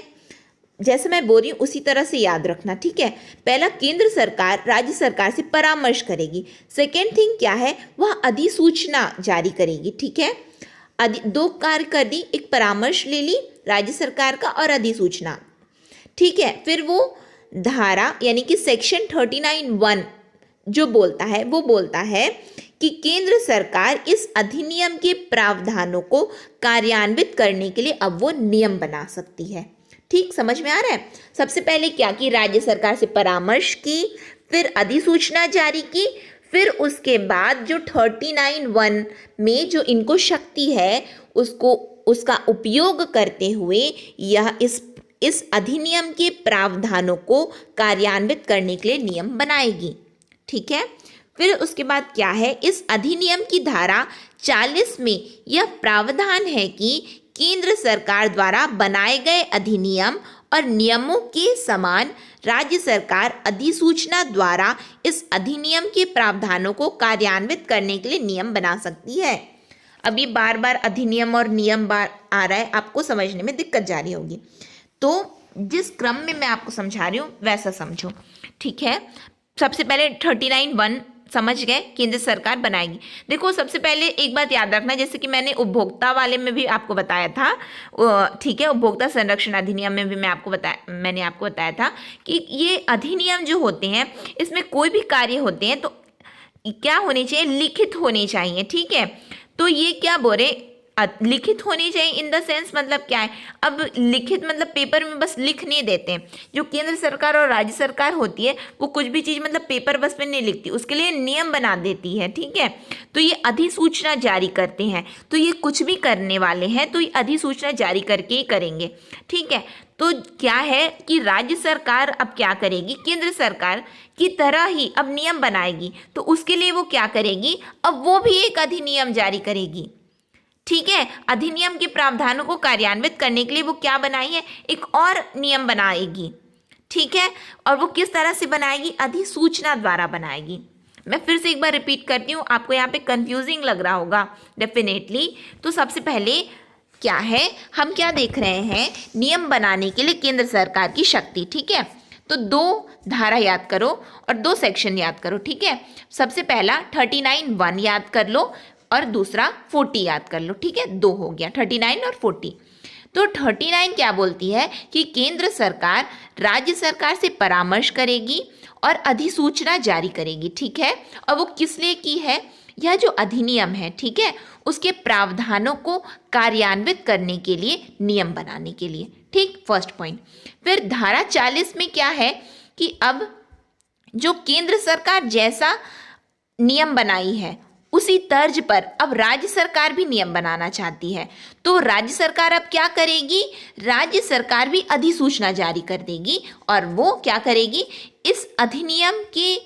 जैसे मैं बोल रही हूँ उसी तरह से याद रखना, ठीक है। पहला केंद्र सरकार राज्य सरकार से परामर्श करेगी, सेकेंड थिंग क्या है, वह अधिसूचना जारी करेगी, ठीक है। 2 कार्य कर दी, एक परामर्श ले ली राज्य सरकार का और अधिसूचना, ठीक है। फिर वो धारा यानी कि सेक्शन 39(1) जो बोलता है वो बोलता है कि केंद्र सरकार इस अधिनियम के प्रावधानों को कार्यान्वित करने के लिए अब वो नियम बना सकती है, ठीक, समझ में आ रहा है। सबसे पहले क्या की, राज्य सरकार से परामर्श की, फिर अधिसूचना जारी की, फिर उसके बाद जो 39(1) में जो इनको शक्ति है उसका उपयोग करते हुए यह इस अधिनियम के प्रावधानों को कार्यान्वित करने के लिए नियम बनाएगी, ठीक है। फिर उसके बाद क्या है, इस अधिनियम की धारा 40 में यह प्रावधान है कि केंद्र सरकार द्वारा बनाए गए अधिनियम और नियमों के समान राज्य सरकार अधिसूचना द्वारा इस अधिनियम के प्रावधानों को कार्यान्वित करने के लिए नियम बना सकती है। अब ये बार बार अधिनियम और नियम बार आ रहा है, आपको समझने में दिक्कत जा रही होगी, तो जिस क्रम में मैं आपको समझा रही हूँ वैसा समझो, ठीक है। सबसे पहले 39(1) समझ गए, केंद्र सरकार बनाएगी। देखो सबसे पहले एक बात याद रखना, जैसे कि मैंने उपभोक्ता वाले में भी आपको बताया था, ठीक है, उपभोक्ता संरक्षण अधिनियम में भी मैंने आपको बताया था कि ये अधिनियम जो होते हैं इसमें कोई भी कार्य होते हैं तो क्या होने चाहिए, लिखित होने चाहिए, ठीक है। तो ये क्या बोल रहे, लिखित होनी चाहिए इन द सेंस मतलब क्या है, अब लिखित मतलब पेपर में बस लिख नहीं देते हैं। जो केंद्र सरकार और राज्य सरकार होती है वो कुछ भी चीज़ मतलब पेपर बस में नहीं लिखती, उसके लिए नियम बना देती है, ठीक है। तो ये अधिसूचना जारी करते हैं, तो ये कुछ भी करने वाले हैं तो ये अधिसूचना जारी करके ही करेंगे, ठीक है। तो क्या है कि राज्य सरकार अब क्या करेगी, केंद्र सरकार की तरह ही अब नियम बनाएगी, तो उसके लिए वो क्या करेगी, अब वो भी एक अधिनियम जारी करेगी, ठीक है, अधिनियम के प्रावधानों को कार्यान्वित करने के लिए वो क्या बनाई है, एक और नियम बनाएगी। ठीक है, और वो किस तरह से बनाएगी, अधिसूचना द्वारा बनाएगी। मैं फिर से एक बार रिपीट करती हूँ, आपको यहाँ पे कंफ्यूजिंग लग रहा होगा डेफिनेटली। तो सबसे पहले क्या है, हम क्या देख रहे हैं, नियम बनाने के लिए केंद्र सरकार की शक्ति। ठीक है, तो 2 धारा याद करो और 2 सेक्शन याद करो। ठीक है, सबसे पहला 39(1) याद कर लो और दूसरा 40 याद कर लो। ठीक है, 2 हो गया, 39 और 40। तो 39 क्या बोलती है कि केंद्र सरकार राज्य सरकार से परामर्श करेगी और अधिसूचना जारी करेगी। ठीक है, और वो किस लिए की है, यह जो अधिनियम है, ठीक है, उसके प्रावधानों को कार्यान्वित करने के लिए, नियम बनाने के लिए। ठीक, फर्स्ट पॉइंट। फिर धारा 40 में क्या है कि अब जो केंद्र सरकार जैसा नियम बनाई है उसी तर्ज पर अब राज्य सरकार भी नियम बनाना चाहती है। तो राज्य सरकार अब क्या करेगी, राज्य सरकार भी अधिसूचना जारी कर देगी और वो क्या करेगी, इस अधिनियम के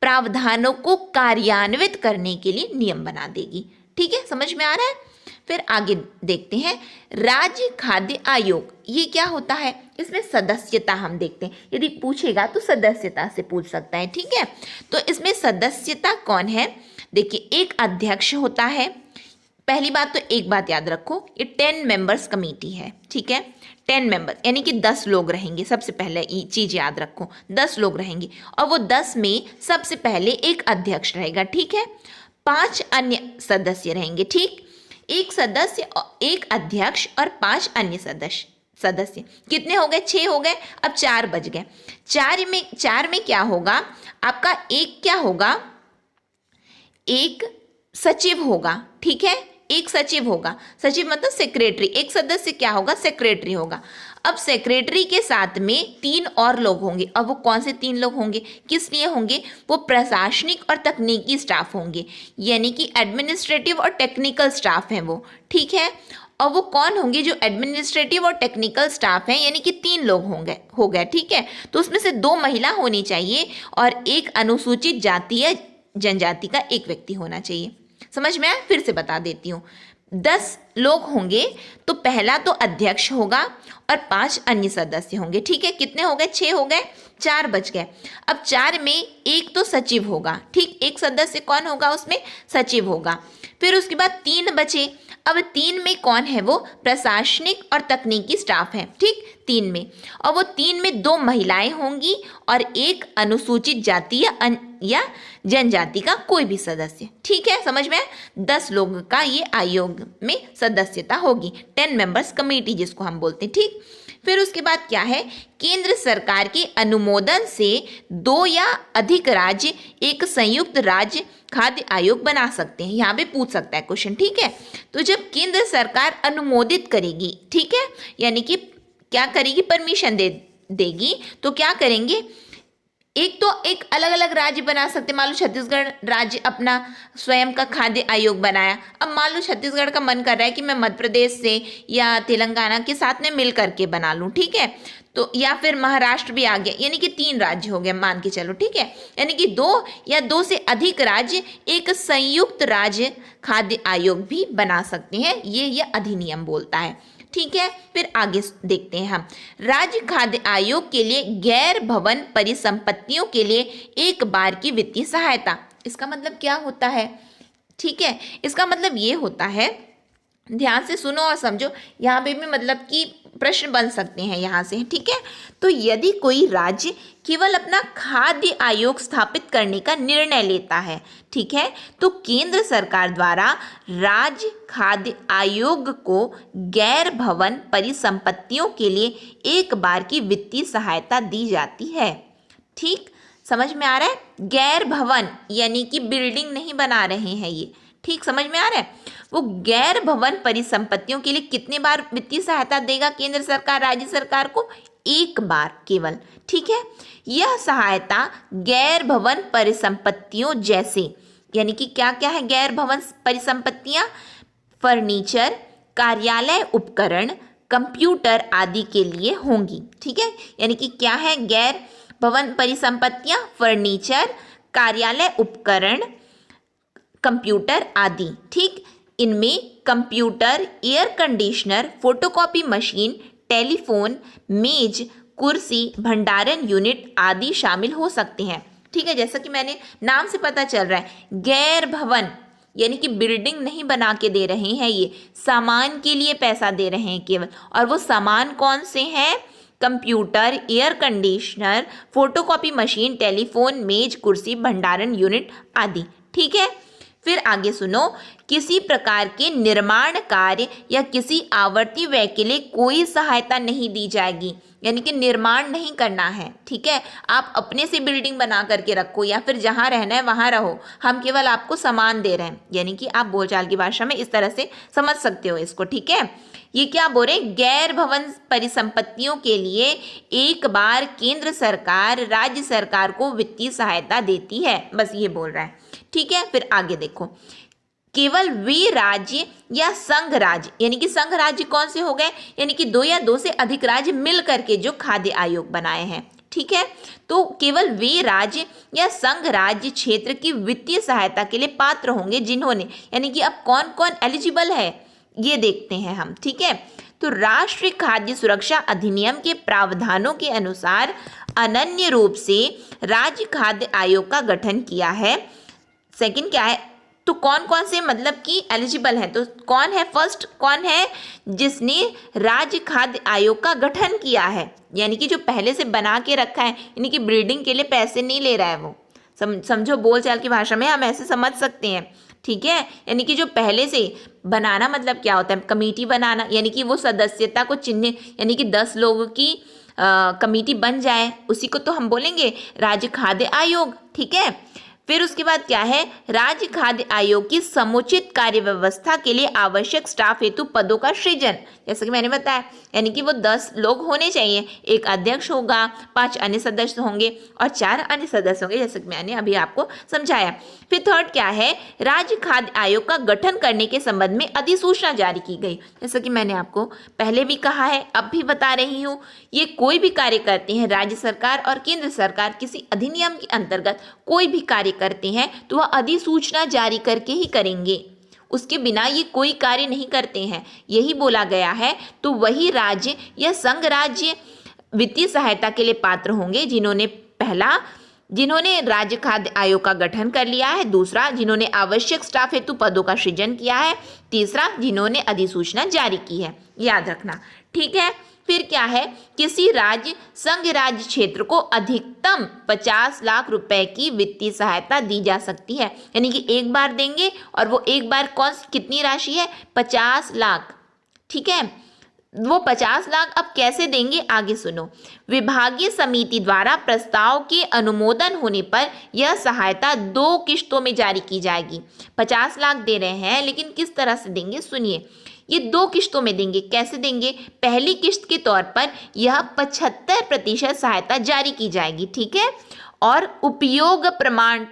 प्रावधानों को कार्यान्वित करने के लिए नियम बना देगी। ठीक है, समझ में आ रहा है। फिर आगे देखते हैं, राज्य खाद्य आयोग, ये क्या होता है, इसमें सदस्यता हम देखते हैं, यदि पूछेगा तो सदस्यता से पूछ सकता है। ठीक है, तो इसमें सदस्यता कौन है, देखिए एक अध्यक्ष होता है। पहली बात तो एक बात याद रखो, ये 10 मेंबर्स कमेटी है। ठीक है, 10 मेंबर यानी कि 10 लोग रहेंगे। सबसे पहले ये चीज याद रखो, 10 लोग रहेंगे और वो 10 में सबसे पहले एक अध्यक्ष रहेगा। ठीक है, 5 अन्य सदस्य रहेंगे। ठीक, एक सदस्य, एक अध्यक्ष और 5 अन्य सदस्य कितने हो गए, 6 हो गए। अब 4 बच गए। 4 में क्या होगा आपका, एक क्या होगा, एक सचिव होगा। ठीक है, एक सचिव होगा, सचिव मतलब सेक्रेटरी। एक सदस्य क्या होगा, सेक्रेटरी होगा। अब सेक्रेटरी के साथ में 3 और लोग होंगे। अब वो कौन से 3 लोग होंगे, किस लिए होंगे, वो प्रशासनिक और तकनीकी स्टाफ होंगे, यानी कि एडमिनिस्ट्रेटिव और टेक्निकल स्टाफ हैं वो। ठीक है, और वो कौन होंगे, जो एडमिनिस्ट्रेटिव और टेक्निकल स्टाफ हैं, यानी कि 3 लोग हो गए। ठीक है, तो उसमें से 2 महिला होनी चाहिए और एक अनुसूचित जाति या जनजाति का एक व्यक्ति होना चाहिए। समझ में आया, फिर से बता देती हूँ। 10 लोग होंगे तो पहला तो अध्यक्ष होगा और 5 अन्य सदस्य होंगे। ठीक है, कितने हो गए, 6 हो गए, 4 बच गए। अब 4 में एक तो सचिव होगा। ठीक, एक सदस्य कौन होगा, उसमें सचिव होगा। फिर उसके बाद 3 बचे। अब 3 में कौन है, वो प्रशासनिक और तकनीकी स्टाफ है। ठीक, 3 में, और वो 3 में 2 महिलाएं होंगी और एक अनुसूचित जाति या जनजाति का कोई भी सदस्य। ठीक है, समझ में, 10 लोगों का ये आयोग में सदस्यता होगी, 10 मेंबर्स कमेटी जिसको हम बोलते हैं। ठीक, फिर उसके बाद क्या है, केंद्र सरकार के अनुमोदन से 2 या अधिक राज्य एक संयुक्त राज्य खाद्य आयोग बना सकते हैं। यहाँ पे पूछ सकता है क्वेश्चन। ठीक है, तो जब केंद्र सरकार अनुमोदित करेगी, ठीक है, यानी कि क्या करेगी, परमिशन देगी, तो क्या करेंगे, एक तो एक अलग अलग राज्य बना सकते। मान लो छत्तीसगढ़ राज्य अपना स्वयं का खाद्य आयोग बनाया। अब मान लो छत्तीसगढ़ का मन कर रहा है कि मैं मध्य प्रदेश से या तेलंगाना के साथ में मिल करके बना लूँ। ठीक है, तो या फिर महाराष्ट्र भी आ गया, यानी कि 3 राज्य हो गए मान के चलो। ठीक है, यानी कि 2 या 2 से अधिक राज्य एक संयुक्त राज्य खाद्य आयोग भी बना सकते हैं, ये अधिनियम बोलता है। ठीक है, फिर आगे देखते हैं हम, राज्य खाद्य आयोग के लिए गैर भवन परिसंपत्तियों के लिए एक बार की वित्तीय सहायता। इसका मतलब क्या होता है, ठीक है, इसका मतलब ये होता है, ध्यान से सुनो और समझो, यहाँ पे भी मतलब कि प्रश्न बन सकते हैं यहाँ से। ठीक है, तो यदि कोई राज्य केवल अपना खाद्य आयोग स्थापित करने का निर्णय लेता है, ठीक है, तो केंद्र सरकार द्वारा राज्य खाद्य आयोग को गैर भवन परिसंपत्तियों के लिए एक बार की वित्तीय सहायता दी जाती है। ठीक, समझ में आ रहा है, गैर भवन यानी कि बिल्डिंग नहीं बना रहे हैं ये। ठीक, समझ में आ रहा है, वो गैर भवन परिसंपत्तियों के लिए कितने बार वित्तीय सहायता देगा केंद्र सरकार राज्य सरकार को, एक बार केवल। ठीक है, यह सहायता गैर भवन परिसंपत्तियों जैसे, यानी कि क्या क्या है गैर भवन परिसंपत्तियां, फर्नीचर, कार्यालय उपकरण, कंप्यूटर आदि के लिए होंगी। ठीक है, यानी कि क्या है गैर भवन परिसंपत्तियां, फर्नीचर, कार्यालय उपकरण, कंप्यूटर आदि। ठीक, इनमें computer, air conditioner, photocopy machine, telephone, मेज, कुर्सी, भंडारण यूनिट आदि शामिल हो सकते हैं। ठीक है, जैसा कि मैंने नाम से पता चल रहा है, गैर भवन यानी कि बिल्डिंग नहीं बना के दे रहे हैं, ये सामान के लिए पैसा दे रहे हैं केवल। और वो सामान कौन से हैं? Computer, air conditioner, photocopy machine, telephone, मेज, कुर्सी, भंडारण यूनिट आदि। ठीक है, फिर आगे सुनो, किसी प्रकार के निर्माण कार्य या किसी आवर्ती व्यय के लिए कोई सहायता नहीं दी जाएगी, यानी कि निर्माण नहीं करना है। ठीक है, आप अपने से बिल्डिंग बना करके रखो या फिर जहाँ रहना है वहाँ रहो, हम केवल आपको सामान दे रहे हैं, यानी कि आप बोलचाल की भाषा में इस तरह से समझ सकते हो इसको। ठीक है, ये क्या बोल रहे हैं? गैर भवन परिसंपत्तियों के लिए एक बार केंद्र सरकार राज्य सरकार को वित्तीय सहायता देती है, बस ये बोल रहा है। ठीक है, फिर आगे देखो, केवल वे राज्य या संघ राज्य, यानी कि संघ राज्य कौन से हो गए? यानी कि 2 या 2 से अधिक राज्य मिल करके जो खाद्य आयोग बनाए हैं। ठीक है, तो केवल वे राज्य या संघ राज्य क्षेत्र की वित्तीय सहायता के लिए पात्र होंगे जिन्होंने, यानी कि अब कौन कौन एलिजिबल है ये देखते हैं हम। ठीक है, तो राष्ट्रीय खाद्य सुरक्षा अधिनियम के प्रावधानों के अनुसार अनन्य रूप से राज्य खाद्य आयोग का गठन किया है। सेकंड क्या है? तो कौन कौन से मतलब कि एलिजिबल है? तो कौन है? फर्स्ट कौन है? जिसने राज्य खाद्य आयोग का गठन किया है, यानी कि जो पहले से बना के रखा है, यानी कि बिल्डिंग के लिए पैसे नहीं ले रहा है वो। समझो, बोलचाल की भाषा में हम ऐसे समझ सकते हैं। ठीक है, यानी कि जो पहले से बनाना मतलब क्या होता है? कमेटी बनाना, यानी कि वो सदस्यता को चिन्ह, यानी कि 10 लोगों की कमेटी बन जाए, उसी को तो हम बोलेंगे राज्य खाद्य आयोग। ठीक है, फिर उसके बाद क्या है? राज्य खाद्य आयोग की समुचित कार्य व्यवस्था के लिए आवश्यक स्टाफ हेतु पदों का सृजन, जैसा कि मैंने बताया, यानी कि वो 10 लोग होने चाहिए, एक अध्यक्ष होगा, 5 अन्य सदस्य होंगे और 4 अन्य सदस्य होंगे, जैसे कि मैंने अभी आपको समझाया। फिर थर्ड क्या है? राज्य खाद्य आयोग का गठन करने के संबंध में अधिसूचना जारी की गई, जैसा कि मैंने आपको पहले भी कहा है, अब भी बता रही हूँ। ये कोई भी कार्य करते हैं, राज्य सरकार और केंद्र सरकार किसी अधिनियम के अंतर्गत कोई भी कार्य करते हैं तो वह अधिसूचना जारी करके ही करेंगे, उसके बिना ये कोई कार्य नहीं करते हैं, यही बोला गया है। तो वही राज्य या संघ राज्य वित्तीय सहायता के लिए पात्र होंगे जिन्होंने पहला, जिन्होंने राज्य खाद्य आयोग का गठन कर लिया है, दूसरा जिन्होंने आवश्यक स्टाफ हेतु पदों का सृजन किया है, तीसरा जिन्होंने अधिसूचना जारी की है, याद रखना। ठीक है, फिर क्या है? किसी राज्य संघ राज्य क्षेत्र को अधिकतम 50 लाख रुपए की वित्तीय सहायता दी जा सकती है, यानी कि एक बार देंगे, और वो एक बार कितनी राशि है? 50 लाख। ठीक है, वो 50 लाख अब कैसे देंगे? आगे सुनो। विभागीय समिति द्वारा प्रस्ताव के अनुमोदन होने पर यह सहायता 2 किश्तों में जारी की जाएगी। 50 लाख दे रहे हैं, लेकिन किस तरह से देंगे? सुनिए, ये 2 किश्तों में देंगे। कैसे देंगे? पहली किश्त के तौर पर यह 75% सहायता जारी की जाएगी। ठीक है, और उपयोग प्रमाण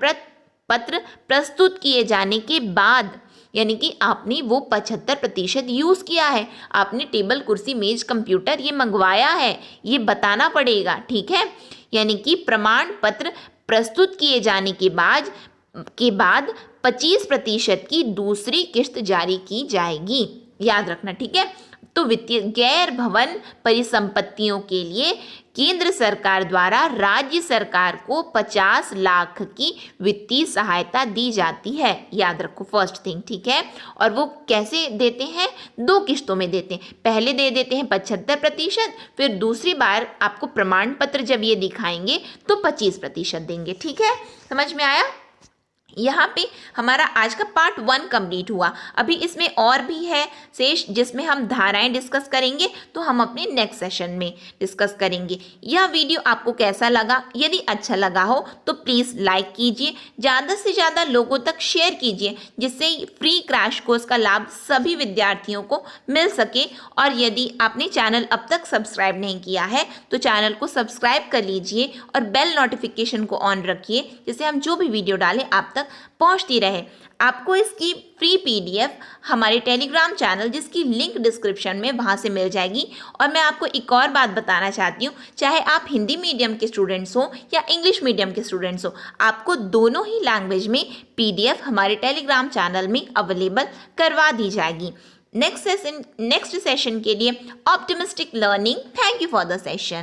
पत्र प्रस्तुत किए जाने के बाद, यानी कि आपने वो 75% यूज़ किया है, आपने टेबल, कुर्सी, मेज, कंप्यूटर ये मंगवाया है, ये बताना पड़ेगा। ठीक है, यानी कि प्रमाण पत्र प्रस्तुत किए जाने के बाद 25% की दूसरी किश्त जारी की जाएगी, याद रखना। ठीक है, तो वित्तीय गैर भवन परिसंपत्तियों के लिए केंद्र सरकार द्वारा राज्य सरकार को 50 लाख की वित्तीय सहायता दी जाती है, याद रखो फर्स्ट थिंग। ठीक है, और वो कैसे देते हैं? 2 किश्तों में देते हैं। पहले दे देते हैं 75%, फिर दूसरी बार आपको प्रमाण पत्र जब ये दिखाएंगे तो 25% देंगे। ठीक है, समझ में आया? यहाँ पे हमारा आज का पार्ट 1 कंप्लीट हुआ। अभी इसमें और भी है शेष, जिसमें हम धाराएं डिस्कस करेंगे, तो हम अपने नेक्स्ट सेशन में डिस्कस करेंगे। यह वीडियो आपको कैसा लगा? यदि अच्छा लगा हो तो प्लीज़ लाइक कीजिए, ज़्यादा से ज़्यादा लोगों तक शेयर कीजिए, जिससे फ्री क्रैश कोर्स का लाभ सभी विद्यार्थियों को मिल सके। और यदि आपने चैनल अब तक सब्सक्राइब नहीं किया है तो चैनल को सब्सक्राइब कर लीजिए और बेल नोटिफिकेशन को ऑन रखिए, जिससे हम जो भी वीडियो डालें आप तक तक पहुंचती रहे। आपको इसकी फ्री पीडीएफ हमारे टेलीग्राम चैनल, जिसकी लिंक डिस्क्रिप्शन में, वहां से मिल जाएगी। और मैं आपको एक और बात बताना चाहती हूँ, चाहे आप हिंदी मीडियम के स्टूडेंट्स हो या इंग्लिश मीडियम के स्टूडेंट्स हो, आपको दोनों ही लैंग्वेज में पीडीएफ हमारे टेलीग्राम चैनल में अवेलेबल करवा दी जाएगी। नेक्स्ट सेशन के लिए optimistic learning. Thank you for the session.